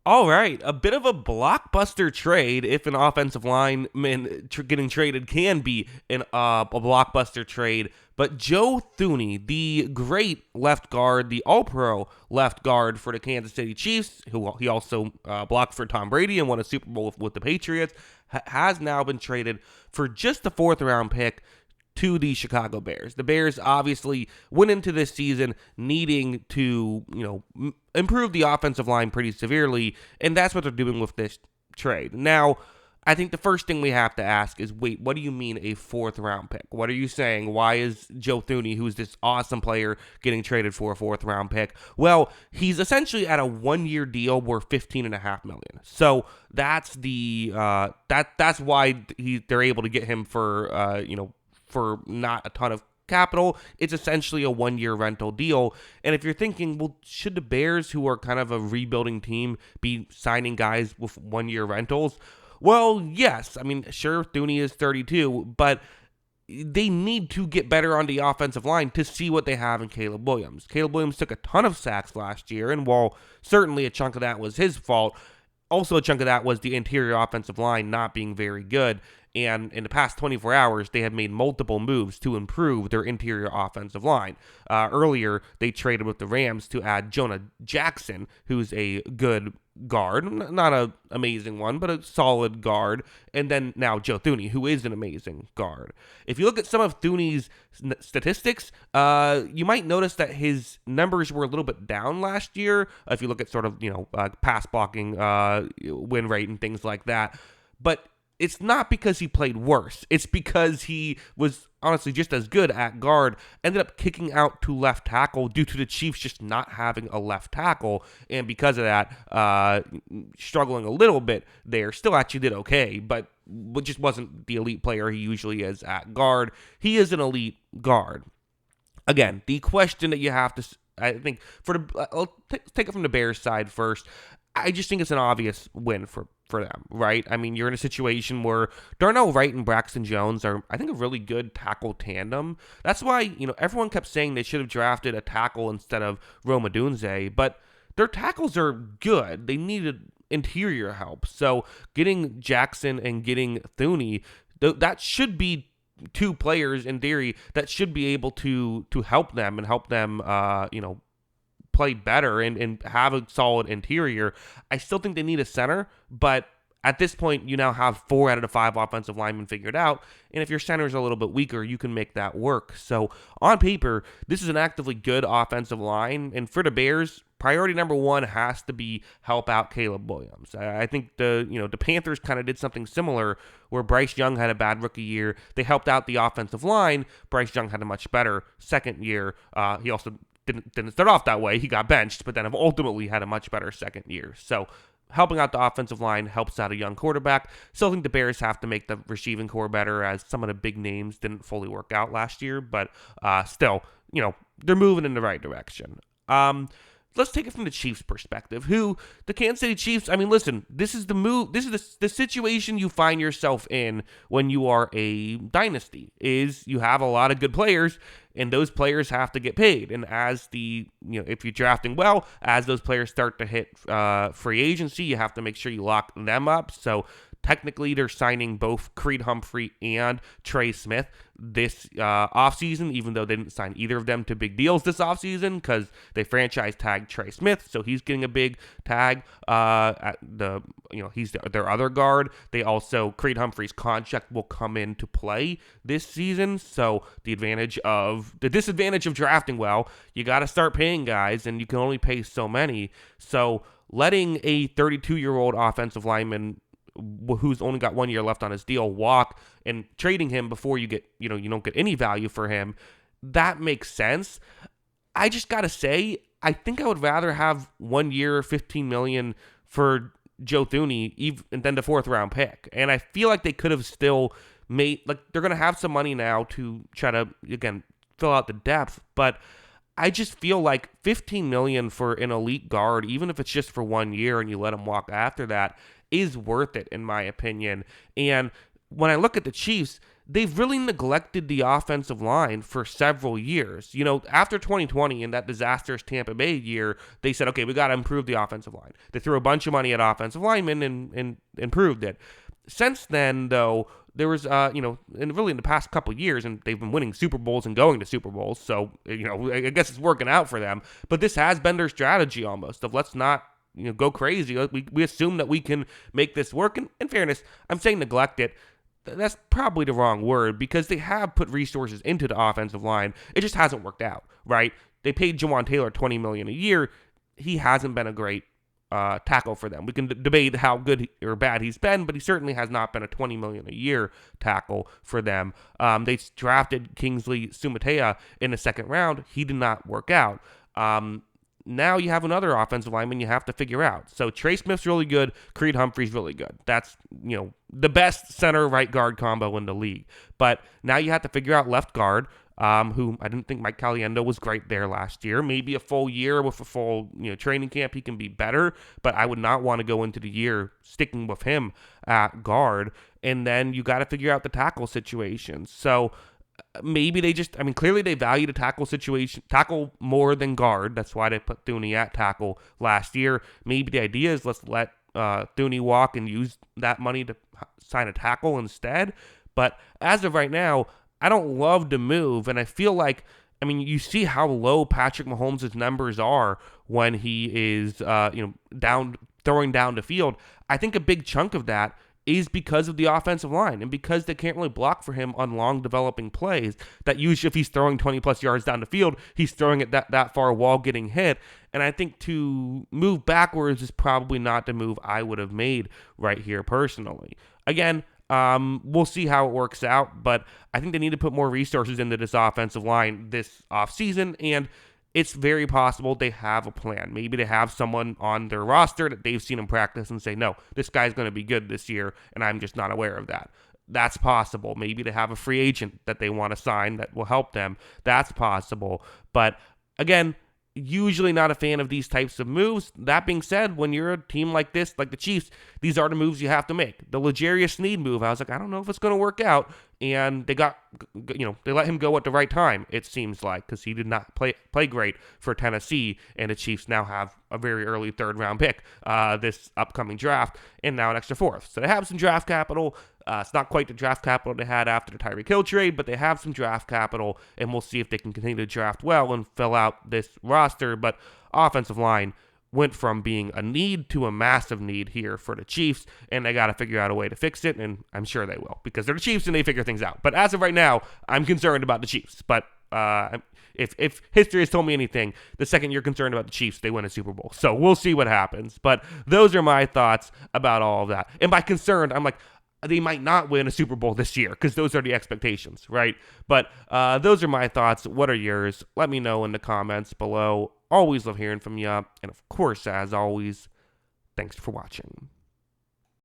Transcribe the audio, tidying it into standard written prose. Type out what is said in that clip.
All right, a bit of a blockbuster trade if an offensive lineman getting traded can be a blockbuster trade. But Joe Thuney, the great left guard, the All-Pro left guard for the Kansas City Chiefs, who he also blocked for Tom Brady and won a Super Bowl with the Patriots, has now been traded for just a fourth-round pick to the Chicago Bears. The Bears obviously went into this season needing to, improve the offensive line pretty severely, and that's what they're doing with this trade. Now, I think the first thing we have to ask is, wait, what do you mean a fourth-round pick? What are you saying? Why is Joe Thuney, who's this awesome player, getting traded for a fourth-round pick? Well, he's essentially at a one-year deal worth $15.5 million. So that's that's why they're able to get him for for not a ton of capital. It's essentially a one-year rental deal. And if you're thinking, well, should the Bears, who are kind of a rebuilding team, be signing guys with one-year rentals? Well, yes. I mean, sure, Thuney is 32, but they need to get better on the offensive line to see what they have in Caleb Williams. Caleb Williams took a ton of sacks last year, and while certainly a chunk of that was his fault, also a chunk of that was the interior offensive line not being very good. And in the past 24 hours, they have made multiple moves to improve their interior offensive line. Earlier, they traded with the Rams to add Jonah Jackson, who's a good guard, not an amazing one, but a solid guard. And then now Joe Thuney, who is an amazing guard. If you look at some of Thuney's statistics, you might notice that his numbers were a little bit down last year. If you look at sort of, pass blocking, win rate and things like that. But it's not because he played worse. It's because he was honestly just as good at guard, ended up kicking out to left tackle due to the Chiefs just not having a left tackle. And because of that, struggling a little bit there. Still actually did okay, but just wasn't the elite player he usually is at guard. He is an elite guard. Again, the question that you have to, I think, I'll take it from the Bears side first. I just think it's an obvious win for them, right? I mean, you're in a situation where Darnell Wright and Braxton Jones are, I think, a really good tackle tandem. That's why, everyone kept saying they should have drafted a tackle instead of Rome Odunze, but their tackles are good. They needed interior help. So getting Jackson and getting Thuney, that should be two players, in theory, that should be able to help them and help them, play better and have a solid interior. I still think they need a center, but at this point, you now have 4 out of the 5 offensive linemen figured out, and if your center is a little bit weaker, you can make that work. So on paper, this is an actively good offensive line, and for the Bears, priority number 1 has to be help out Caleb Williams. I think the Panthers kind of did something similar where Bryce Young had a bad rookie year. They helped out the offensive line. Bryce Young had a much better second year. He also didn't start off that way. He got benched, but then ultimately had a much better second year. So helping out the offensive line helps out a young quarterback. Still think the Bears have to make the receiving core better, as some of the big names didn't fully work out last year, but still, they're moving in the right direction. Let's take it from the Chiefs' perspective. The Kansas City Chiefs, I mean, listen, this is the move. This is the situation you find yourself in when you are a dynasty, is you have a lot of good players, and those players have to get paid. And as if you're drafting well, as those players start to hit free agency, you have to make sure you lock them up. So technically, they're signing both Creed Humphrey and Trey Smith this offseason, even though they didn't sign either of them to big deals this offseason because they franchise tagged Trey Smith, so he's getting a big tag. He's their other guard. They also, Creed Humphrey's contract will come into play this season, so the disadvantage of drafting well, you got to start paying guys, and you can only pay so many. So letting a 32-year-old offensive lineman who's only got 1 year left on his deal walk and trading him before you don't get any value for him, that makes sense. I just gotta say, I think I would rather have 1 year, $15 million for Joe Thuney and then the 4th round pick. And I feel like they could have still made, they're gonna have some money now to try to, again, fill out the depth, but I just feel like $15 million for an elite guard, even if it's just for 1 year and you let him walk after that, is worth it, in my opinion. And when I look at the Chiefs, they've really neglected the offensive line for several years. You know, after 2020 and that disastrous Tampa Bay year, they said, okay, we got to improve the offensive line. They threw a bunch of money at offensive linemen and improved it. Since then, though, there was, and really in the past couple of years, and they've been winning Super Bowls and going to Super Bowls, so, I guess it's working out for them. But this has been their strategy almost of let's not, go crazy. We assume that we can make this work. And in fairness, I'm saying neglect it. That's probably the wrong word because they have put resources into the offensive line. It just hasn't worked out, right? They paid Jawan Taylor $20 million a year. He hasn't been a great tackle for them. We can debate how good or bad he's been, but he certainly has not been a $20 million a year tackle for them. They drafted Kingsley Sumatea in the second round. He did not work out. Now you have another offensive lineman you have to figure out. So Trey Smith's really good. Creed Humphrey's really good. That's, the best center right guard combo in the league. But now you have to figure out left guard, who I didn't think Mike Caliendo was great there last year. Maybe a full year with a full, training camp, he can be better. But I would not want to go into the year sticking with him at guard. And then you got to figure out the tackle situation. So maybe they just, clearly they value the tackle more than guard. That's why they put Thuney at tackle last year. Maybe the idea is let's let Thuney walk and use that money to sign a tackle instead. But as of right now, I don't love the move. And I feel like, you see how low Patrick Mahomes' numbers are when he is, throwing down the field. I think a big chunk of that is because of the offensive line and because they can't really block for him on long developing plays that usually if he's throwing 20 plus yards down the field, he's throwing it that far while getting hit. And I think to move backwards is probably not the move I would have made right here personally. Again, we'll see how it works out, but I think they need to put more resources into this offensive line this offseason, and it's very possible they have a plan. Maybe they have someone on their roster that they've seen in practice and say, no, this guy's going to be good this year, and I'm just not aware of that. That's possible. Maybe they have a free agent that they want to sign that will help them. That's possible. But again, usually not a fan of these types of moves. That being said, when you're a team like this, like the Chiefs, these are the moves you have to make. The L'Jarius Sneed move, I was like, I don't know if it's going to work out. And they they let him go at the right time, it seems like, because he did not play great for Tennessee, and the Chiefs now have a very early third-round pick this upcoming draft, and now an extra fourth. So they have some draft capital. It's not quite the draft capital they had after the Tyreek Hill trade, but they have some draft capital, and we'll see if they can continue to draft well and fill out this roster. But offensive line went from being a need to a massive need here for the Chiefs, and they got to figure out a way to fix it, and I'm sure they will because they're the Chiefs and they figure things out. But as of right now, I'm concerned about the Chiefs. But if history has told me anything, the second you're concerned about the Chiefs, they win a Super Bowl. So we'll see what happens. But those are my thoughts about all of that. And by concerned, I'm like, they might not win a Super Bowl this year because those are the expectations, right? But those are my thoughts. What are yours? Let me know in the comments below. Always love hearing from you. And of course, as always, thanks for watching.